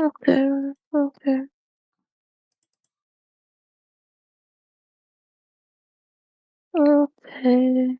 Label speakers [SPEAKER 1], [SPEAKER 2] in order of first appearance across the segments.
[SPEAKER 1] Okay. Okay. Okay.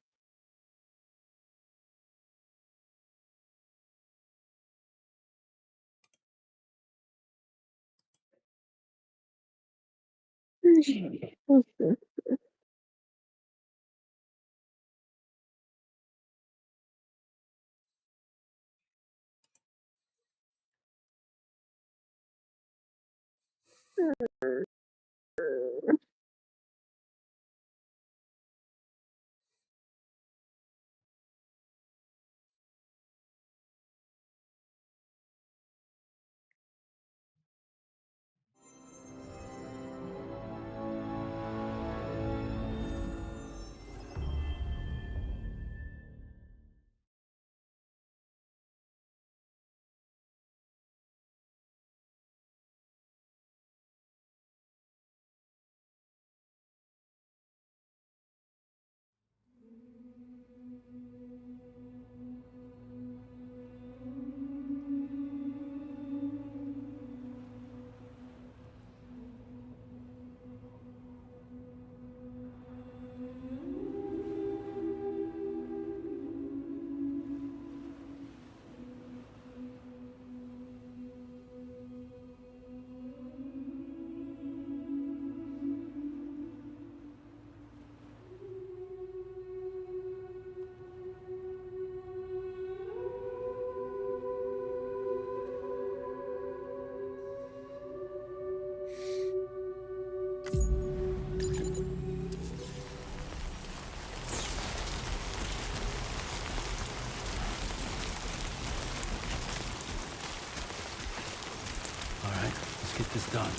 [SPEAKER 2] All right, let's get this done.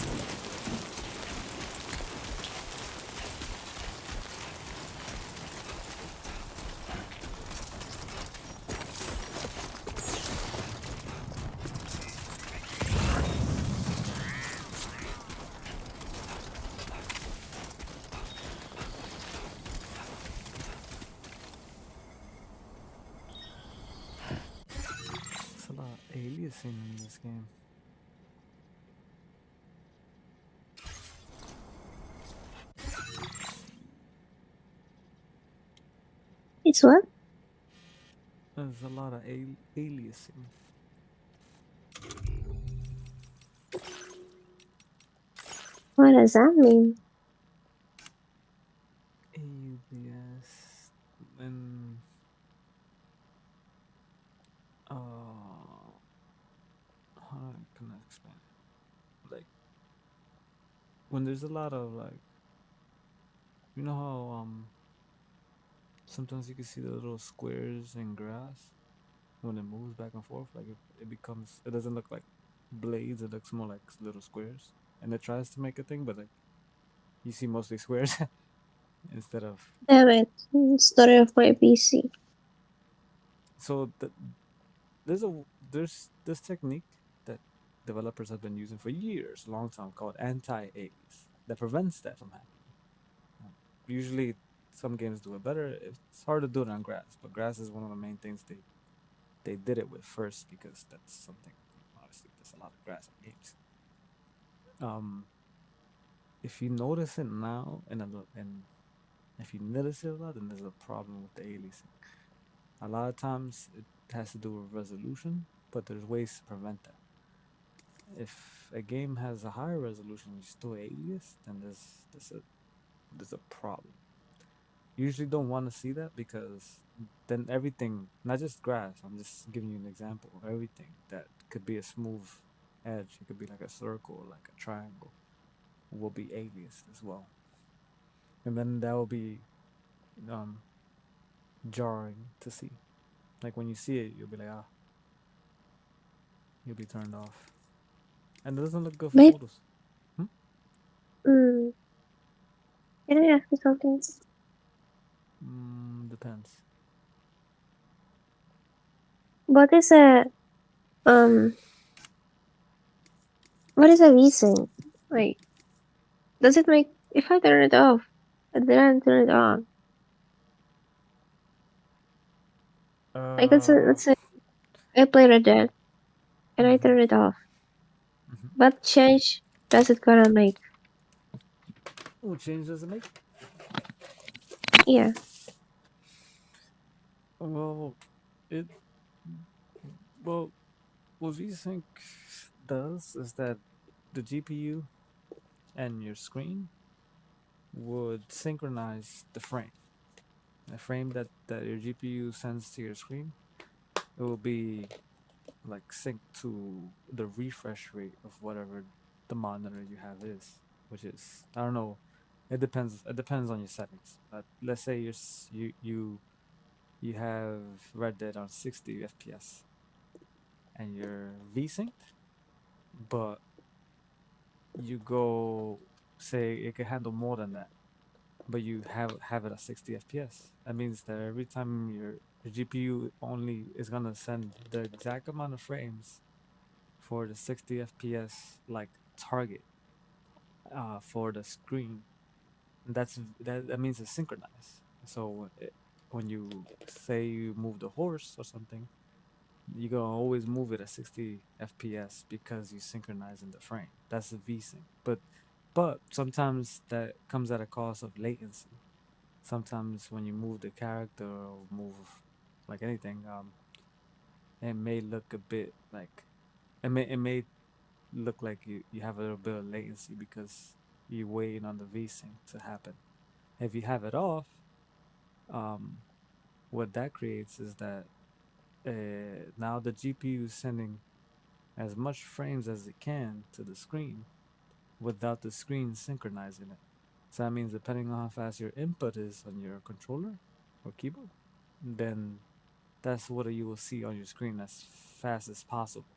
[SPEAKER 2] There's a lot of aliasing in this game.
[SPEAKER 1] It's what?
[SPEAKER 2] There's a lot of aliasing.
[SPEAKER 1] What does that mean?
[SPEAKER 2] Alias and how can I explain it? Like when there's a lot of like, you know how sometimes you can see the little squares in grass when it moves back and forth, like it becomes, it doesn't look like blades, it looks more like little squares, and it tries to make a thing, but like you see mostly squares instead of.
[SPEAKER 1] Damn it. Story of my PC.
[SPEAKER 2] So there's this technique that developers have been using for years, a long time, called anti-alias that prevents that from happening. Usually, some games do it better. It's hard to do it on grass, but grass is one of the main things they did it with first because that's something. Obviously, there's a lot of grass in games. Um, if you notice it now, and if you notice it a lot, then there's a problem with the aliasing. A lot of times it has to do with resolution, but there's ways to prevent that. If a game has a higher resolution and you still alias, then there's a problem. You usually don't want to see that because then everything, not just grass, I'm just giving you an example, everything that could be a smooth edge, it could be like a circle, like a triangle, will be aliased as well. And then that will be um, jarring to see. Like when you see it, you'll be like, ah, you'll be turned off. And it doesn't look good for
[SPEAKER 1] Maybe.
[SPEAKER 2] photos. Hmm?
[SPEAKER 1] Mm, can I ask you something?
[SPEAKER 2] Depends.
[SPEAKER 1] What is a um? What is a VSync? Like, does it make if I turn it off and then I turn it on? Like,
[SPEAKER 2] Uh,
[SPEAKER 1] let's say I play Red Dead and I
[SPEAKER 2] mhm.
[SPEAKER 1] turn it off. But change does it gonna make?
[SPEAKER 2] What change does it make?
[SPEAKER 1] Yeah.
[SPEAKER 2] Well, it well what VSync does is that the GPU and your screen would synchronize the frame that your GPU sends to your screen. It will be like synced to the refresh rate of whatever the monitor you have is, which is I don't know. It depends. It depends on your settings. But let's say you have Red Dead on 60 FPS and you're VSynced, but you go say it can handle more than that, but you have it at 60 FPS. That means that every time your GPU only is gonna send the exact amount of frames for the 60 FPS like target for the screen. That means it's synchronized. So when you say you move the horse or something, you're gonna always move it at 60 FPS because you synchronize in the frame. That's the VSync. But sometimes that comes at a cost of latency. Sometimes when you move the character or move like anything, it may look a bit like it may look like you have a little bit of latency because you're waiting on the VSync to happen. If you have it off, um, what that creates is that now the GPU is sending as much frames as it can to the screen without the screen synchronizing it. So that means depending on how fast your input is on your controller or keyboard, then that's what you will see on your screen as fast as possible.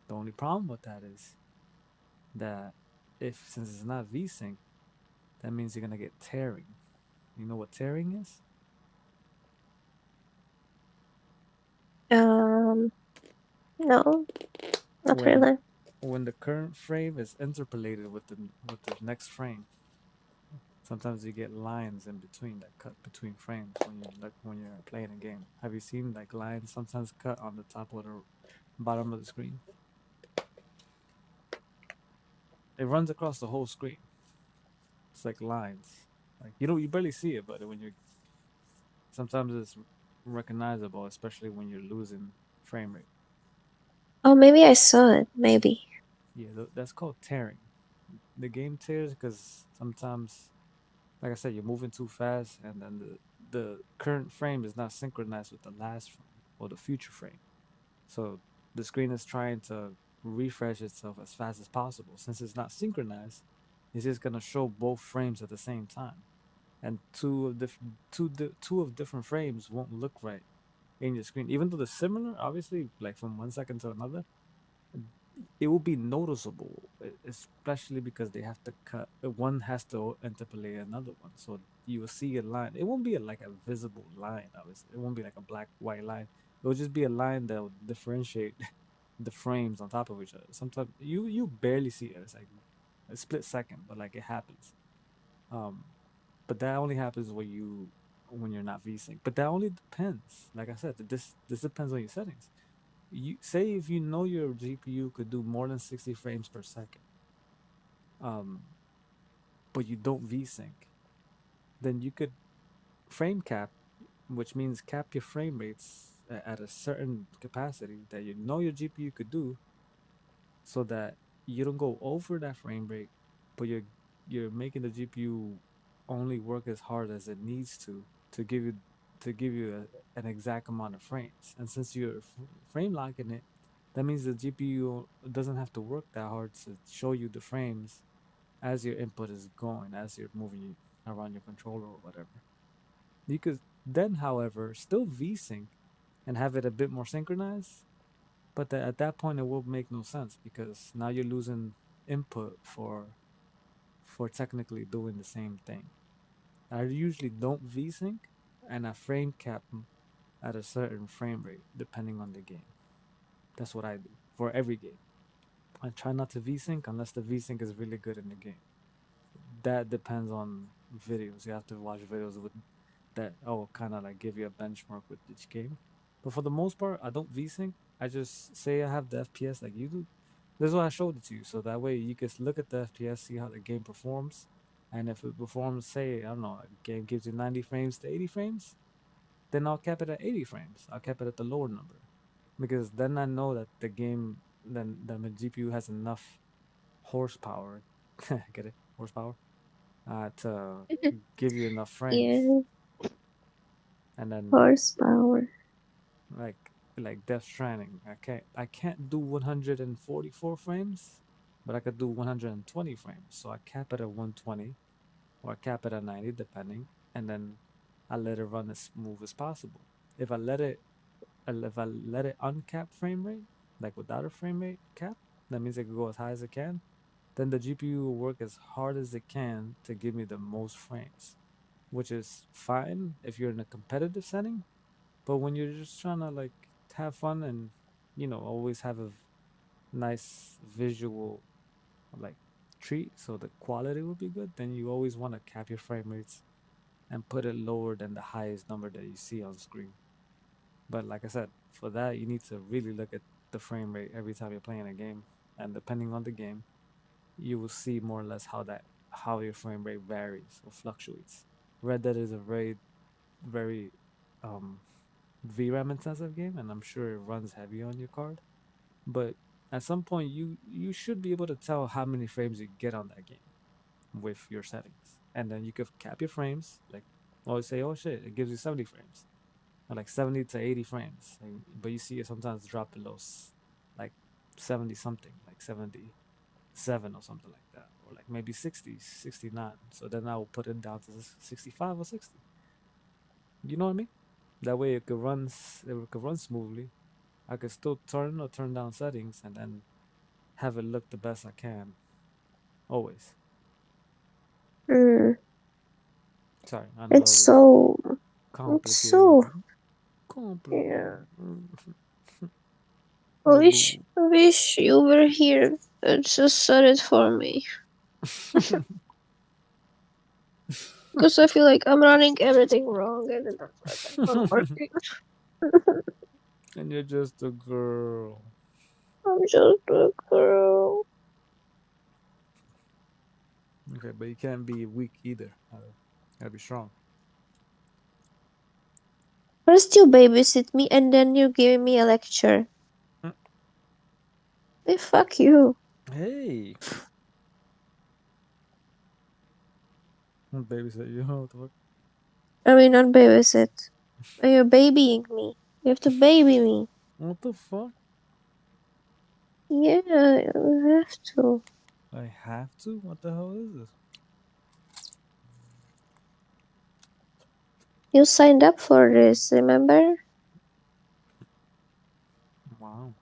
[SPEAKER 2] The only problem with that is that if since it's not VSync, that means you're gonna get tearing. You know what tearing is?
[SPEAKER 1] Um. No, not
[SPEAKER 2] When
[SPEAKER 1] really.
[SPEAKER 2] when the current frame is interpolated with the next frame, sometimes you get lines in between that cut between frames when you're playing a game. Have you seen like lines sometimes cut on the top or the bottom of the screen? It runs across the whole screen. It's like lines. Like you barely see it, but when you sometimes it's recognizable, especially when you're losing frame rate.
[SPEAKER 1] Oh, maybe I saw it. Maybe.
[SPEAKER 2] Yeah, that's called tearing. The game tears because sometimes, like I said, you're moving too fast, and then the current frame is not synchronized with the last frame or the future frame. So the screen is trying to refresh itself as fast as possible. Since it's not synchronized, it's just gonna show both frames at the same time, and two of different frames won't look right in your screen, even though they're similar. Obviously, like from 1 second to another, it will be noticeable, especially because they have to cut. One has to interpolate another one, so you will see a line. It won't be like a visible line. Obviously, it won't be like a black white line. It will just be a line that will differentiate the frames on top of each other. Sometimes you barely see it. It's like a split second, but like it happens. Um, but that only happens when you're not VSync. But that only depends. Like I said, this depends on your settings. You say if you know your GPU could do more than 60 frames per second, um, but you don't VSync, then you could frame cap, which means cap your frame rates at a certain capacity that you know your GPU could do, so that you don't go over that frame rate, but you're making the GPU only work as hard as it needs to give you an exact amount of frames. And since you're frame locking it, that means the GPU doesn't have to work that hard to show you the frames as your input is going, as you're moving around your controller or whatever. You could then, however, still VSync and have it a bit more synchronized, but at that point, it will make no sense because now you're losing input for technically doing the same thing. I usually don't VSync, and I frame cap at a certain frame rate depending on the game. That's what I do for every game. I try not to VSync unless the VSync is really good in the game. That depends on videos. You have to watch videos with that. Oh, kind of like give you a benchmark with each game. But for the most part, I don't VSync. I just say I have the FPS like you do, This is why I showed it to you, so that way you can look at the FPS, see how the game performs, and if it performs, say, I don't know, a game gives you 90 frames to 80 frames, then I'll cap it at 80 frames. I'll cap it at the lower number, because then I know that the game, then the GPU has enough horsepower, get it, horsepower, to give you enough frames,
[SPEAKER 1] Yeah,
[SPEAKER 2] and then
[SPEAKER 1] horsepower.
[SPEAKER 2] like like Death Stranding, I can't do 144 frames, but I could do 120 frames. So I cap it at 120 or I cap it at 90, depending, and then I let it run as smooth as possible. If I let it, if I let it uncap frame rate, like without a frame rate cap, that means it can go as high as it can. Then the GPU will work as hard as it can to give me the most frames, which is fine if you're in a competitive setting. But when you're just trying to like have fun and always have a nice visual like treat, so the quality will be good, then you always want to cap your frame rates and put it lower than the highest number that you see on the screen. But like I said, for that you need to really look at the frame rate every time you're playing a game, and depending on the game, you will see more or less how your frame rate varies or fluctuates. Red Dead is a very um VRAM intensive game, and I'm sure it runs heavy on your card. But at some point, you should be able to tell how many frames you get on that game with your settings, and then you could cap your frames. Like, always say, oh shit, it gives you 70 frames, or like 70 to 80 frames, but you see it sometimes drop below like 70 something, like 77 or something like that, or like maybe 60, 69. So then I will put it down to 65 or 60. You know what I mean? That way it could run smoothly. I could still turn or turn down settings and then have it look the best I can. Always.
[SPEAKER 1] Mm,
[SPEAKER 2] Sorry, I know
[SPEAKER 1] it's
[SPEAKER 2] that was
[SPEAKER 1] so, it's
[SPEAKER 2] complicated.
[SPEAKER 1] so, yeah.
[SPEAKER 2] Complicated.
[SPEAKER 1] I
[SPEAKER 2] Little
[SPEAKER 1] wish,
[SPEAKER 2] boo.
[SPEAKER 1] I wish you were here and just said it for me. Because I feel like I'm running everything wrong and it's not working.
[SPEAKER 2] And you're just a girl.
[SPEAKER 1] I'm just a girl.
[SPEAKER 2] Okay, but you can't be weak either. Gotta be strong.
[SPEAKER 1] First you babysit me and then you're giving me a lecture.
[SPEAKER 2] Mm.
[SPEAKER 1] Hey, fuck you.
[SPEAKER 2] Hey, baby said, you know what the fuck?
[SPEAKER 1] I mean, not babysit. You're babying me. You have to baby me.
[SPEAKER 2] What the fuck?
[SPEAKER 1] Yeah, you have to.
[SPEAKER 2] I have to? What the hell is this?
[SPEAKER 1] You signed up for this, remember?
[SPEAKER 2] Wow.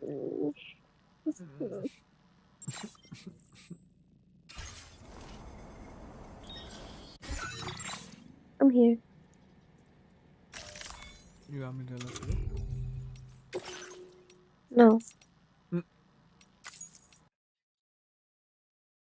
[SPEAKER 1] Mm. I'm here.
[SPEAKER 2] You got me to look it
[SPEAKER 1] No.